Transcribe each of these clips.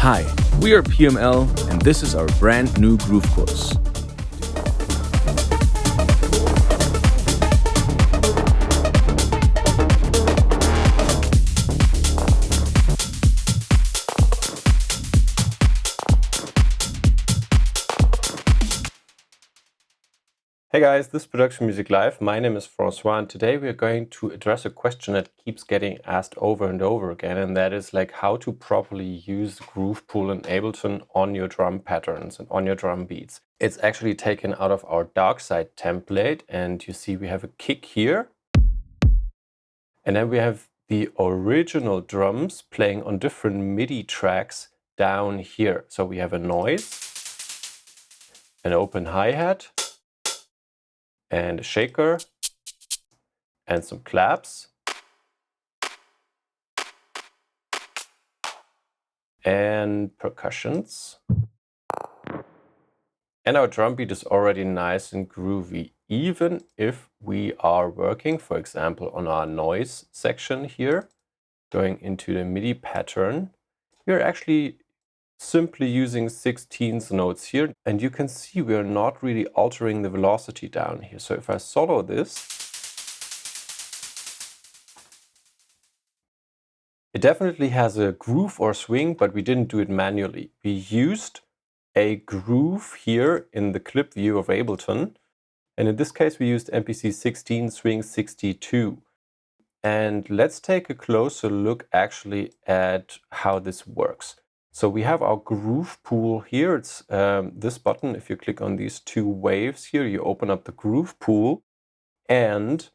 Hi, we are PML and this is our brand new groove course. Hey guys, this is Production Music Live. My name is Francois and today we are going to address a question that keeps getting asked over and over again, and that is like how to properly use Groove Pool in Ableton on your drum patterns and on your drum beats. It's actually taken out of our Dark Side template, and you see we have a kick here and then we have the original drums playing on different MIDI tracks down here. So we have a noise, an open hi-hat, and a shaker, and some claps, and percussions. And our drum beat is already nice and groovy, even if we are working, for example, on our noise section here, going into the MIDI pattern. We're actually simply using 16th notes here, and you can see we're not really altering the velocity down here. So if I solo this, it definitely has a groove or swing, but we didn't do it manually. We used a groove here in the clip view of Ableton, and in this case we used MPC 16 swing 62. And let's take a closer look actually at how this works. So we have our groove pool here. It's this button. If you click on these two waves here, you open up the groove pool, and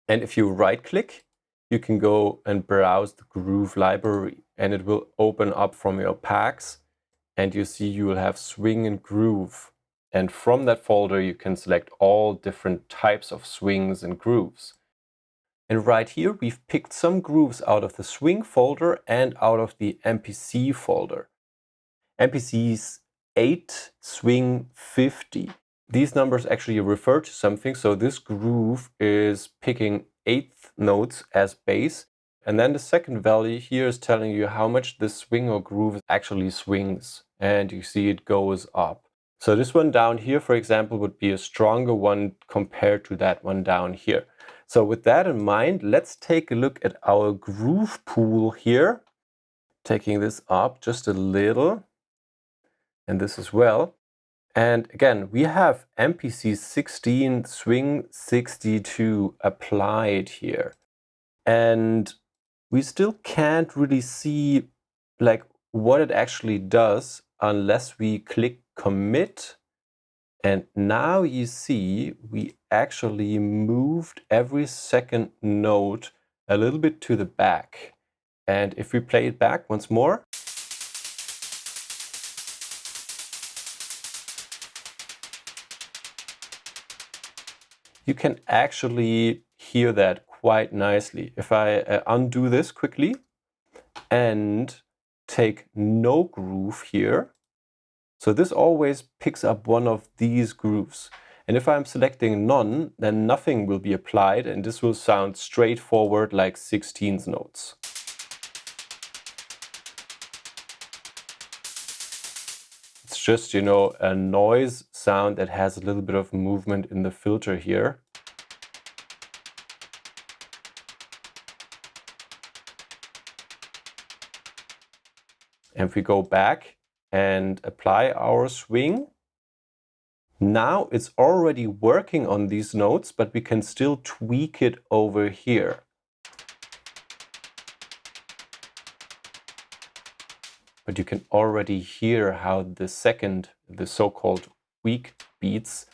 if you right click, you can go and browse the groove library, and it will open up from your packs, and you see you will have swing and groove. And from that folder, you can select all different types of swings and grooves. And right here, we've picked some grooves out of the swing folder and out of the MPC folder. MPC's 8, swing 50. These numbers actually refer to something. So this groove is picking 8th notes as bass. And then the second value here is telling you how much this swing or groove actually swings. And you see it goes up. So this one down here, for example, would be a stronger one compared to that one down here. So with that in mind, let's take a look at our groove pool here. Taking this up just a little, and this as well. And again, we have MPC 16 swing 62 applied here. And we still can't really see like what it actually does unless we click commit. And now you see we actually moved every second note a little bit to the back. And if we play it back once more, you can actually hear that quite nicely. If I undo this quickly and take no groove here, so this always picks up one of these grooves. And if I'm selecting none, then nothing will be applied, and this will sound straightforward like 16th notes. It's just, a noise sound that has a little bit of movement in the filter here. And if we go back and apply our swing, now it's already working on these notes, but we can still tweak it over here. But you can already hear how the so-called weak beats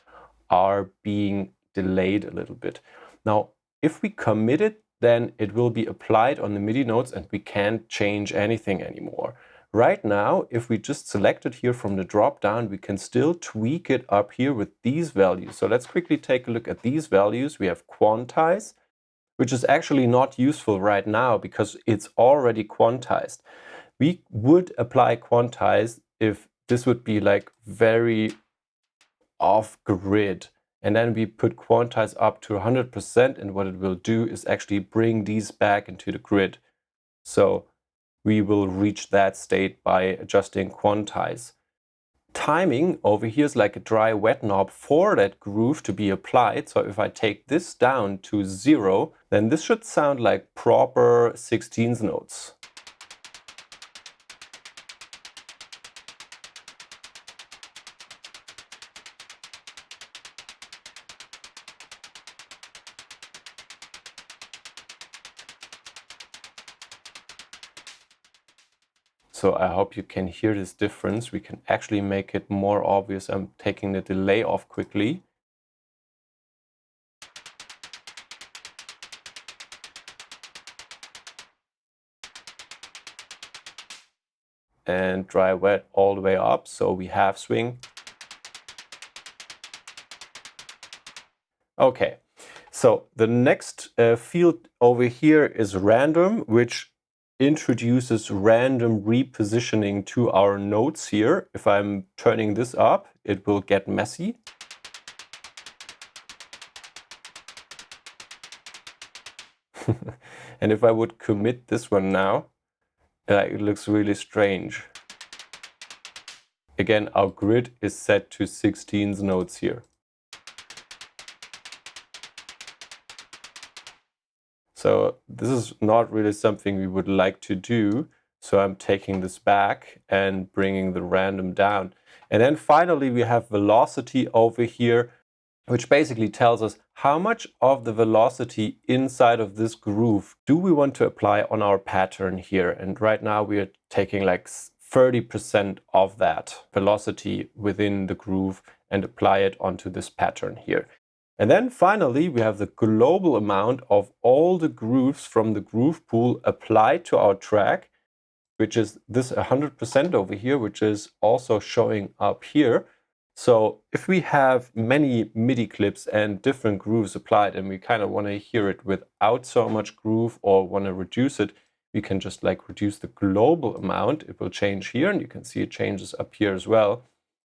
are being delayed a little bit. Now, if we commit it, then it will be applied on the MIDI notes and we can't change anything anymore. Right now, if we just select it here from the drop down, we can still tweak it up here with these values. So let's quickly take a look at these values. We have quantize, which is actually not useful right now because it's already quantized. We would apply quantize if this would be like very off grid. And then we put quantize up to 100%, and what it will do is actually bring these back into the grid. So we will reach that state by adjusting quantize. Timing over here is like a dry wet knob for that groove to be applied. So if I take this down to 0, then this should sound like proper 16th notes. So I hope you can hear this difference. We can actually make it more obvious. I'm taking the delay off quickly. And dry wet all the way up, so we half swing. Okay, so the next field over here is random, which introduces random repositioning to our notes here. If I'm turning this up, it will get messy. And if I would commit this one now, it looks really strange. Again, our grid is set to 16th notes here. So this is not really something we would like to do. So I'm taking this back and bringing the random down. And then finally we have velocity over here, which basically tells us how much of the velocity inside of this groove do we want to apply on our pattern here. And right now we are taking like 30% of that velocity within the groove and apply it onto this pattern here. And then finally, we have the global amount of all the grooves from the groove pool applied to our track, which is this 100% over here, which is also showing up here. So if we have many MIDI clips and different grooves applied and we kind of want to hear it without so much groove or want to reduce it, we can just like reduce the global amount. It will change here and you can see it changes up here as well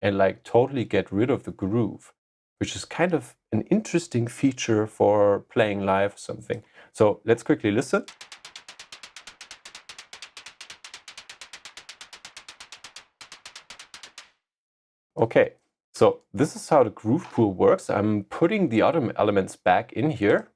and like totally get rid of the groove, which is kind of an interesting feature for playing live or something. So let's quickly listen. Okay, so this is how the groove pool works. I'm putting the other elements back in here.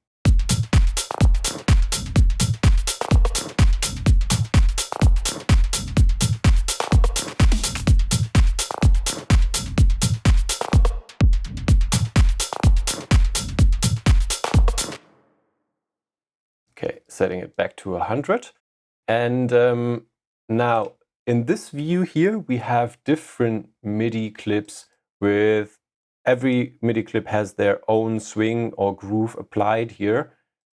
Okay, setting it back to 100. And now in this view here, we have different MIDI clips with every MIDI clip has their own swing or groove applied here.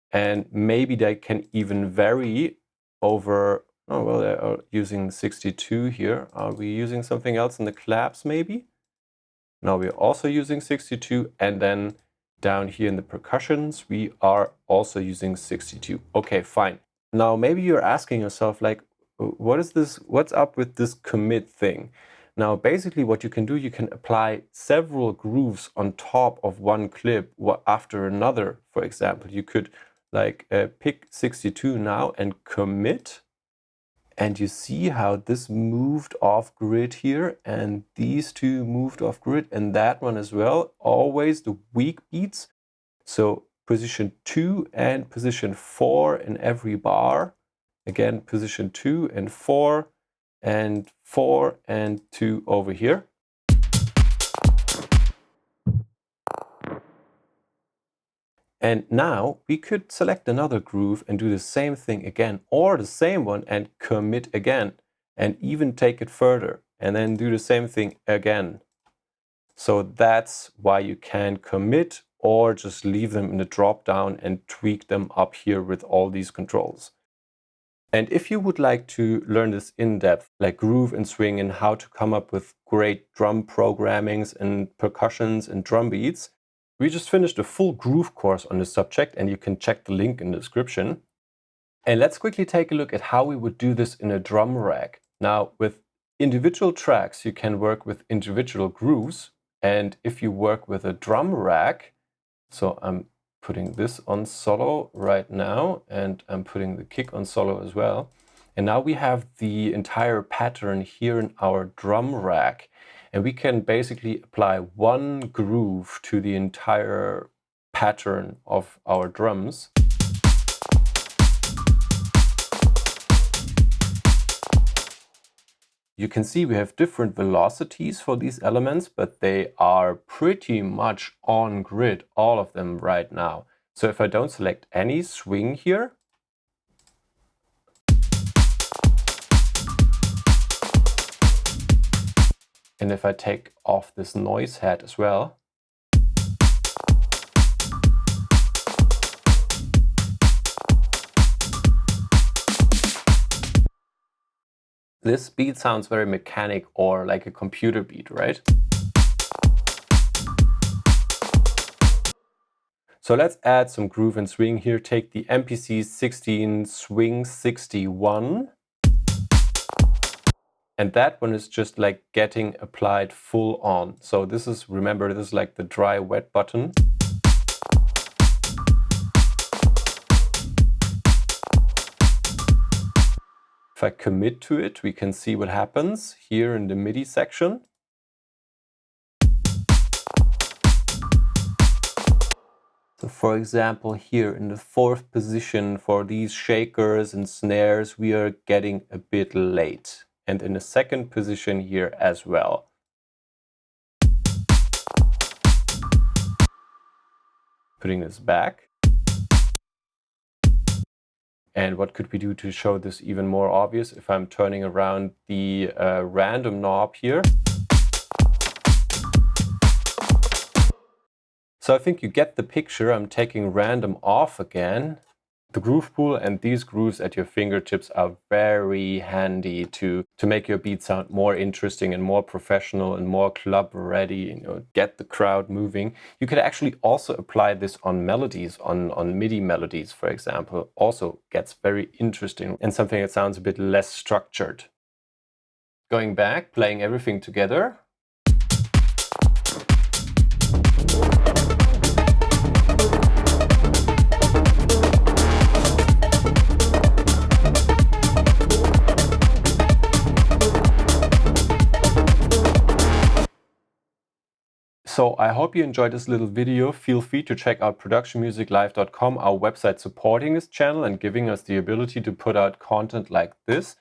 And maybe they can even vary over, oh, well, they're using 62 here. Are we using something else in the claps maybe? No, we're also using 62, and then down here in the percussions, we are also using 62. Okay, fine. Now, maybe you're asking yourself, like, what is this? What's up with this commit thing? Now, basically what you can do, you can apply several grooves on top of one clip after another. For example, you could like pick 62 now and commit. And you see how this moved off grid here, and these two moved off grid, and that one as well. Always the weak beats. So position 2 and position 4 in every bar. Again, position 2 and 4 and 4 and 2 over here. And now we could select another groove and do the same thing again, or the same one and commit again, and even take it further and then do the same thing again. So that's why you can commit or just leave them in the drop down and tweak them up here with all these controls. And if you would like to learn this in depth, like groove and swing and how to come up with great drum programmings and percussions and drum beats, we just finished a full groove course on this subject, and you can check the link in the description. And let's quickly take a look at how we would do this in a drum rack. Now, with individual tracks, you can work with individual grooves. And if you work with a drum rack, so I'm putting this on solo right now, and I'm putting the kick on solo as well. And now we have the entire pattern here in our drum rack. And we can basically apply one groove to the entire pattern of our drums. You can see we have different velocities for these elements, but they are pretty much on grid, all of them right now. So if I don't select any swing here, and if I take off this noise head as well, this beat sounds very mechanic or like a computer beat, right? So let's add some groove and swing here. Take the MPC 16 Swing 61. And that one is just like getting applied full on. So this is, remember, this is like the dry wet button. If I commit to it, we can see what happens here in the MIDI section. So for example, here in the fourth position for these shakers and snares, we are getting a bit late. And in the second position here as well. Putting this back. And what could we do to show this even more obvious? If I'm turning around the random knob here. So I think you get the picture. I'm taking random off again. The groove pool and these grooves at your fingertips are very handy to make your beat sound more interesting and more professional and more club ready, get the crowd moving. You could actually also apply this on melodies, on MIDI melodies, for example. Also gets very interesting and something that sounds a bit less structured. Going back, playing everything together. So I hope you enjoyed this little video. Feel free to check out productionmusiclive.com, our website supporting this channel and giving us the ability to put out content like this.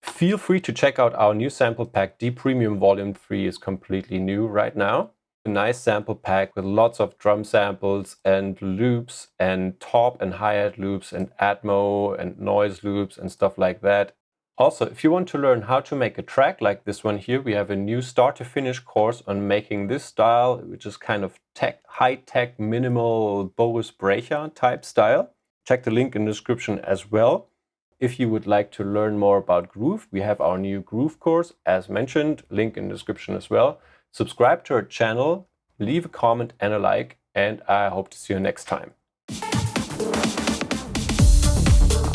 Feel free to check out our new sample pack. D Premium Volume 3 is completely new right now. A nice sample pack with lots of drum samples and loops and top and hi-hat loops and Atmo and noise loops and stuff like that. Also, if you want to learn how to make a track like this one here, we have a new start to finish course on making this style, which is kind of high-tech, minimal Boris Brejcha type style. Check the link in the description as well. If you would like to learn more about groove, we have our new groove course, as mentioned, link in the description as well. Subscribe to our channel, leave a comment and a like, and I hope to see you next time.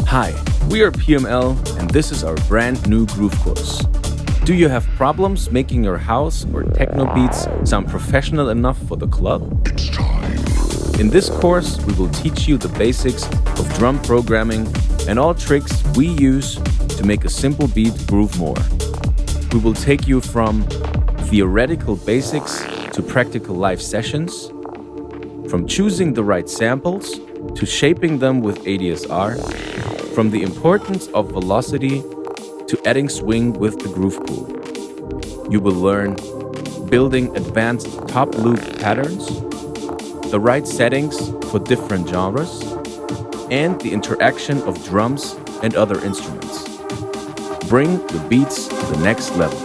Hi, we are PML and this is our brand new groove course. Do you have problems making your house or techno beats sound professional enough for the club? It's time. In this course, we will teach you the basics of drum programming and all tricks we use to make a simple beat groove more. We will take you from theoretical basics to practical live sessions, from choosing the right samples to shaping them with ADSR, from the importance of velocity to adding swing with the groove pool. You will learn building advanced top loop patterns, the right settings for different genres, and the interaction of drums and other instruments. Bring the beats to the next level.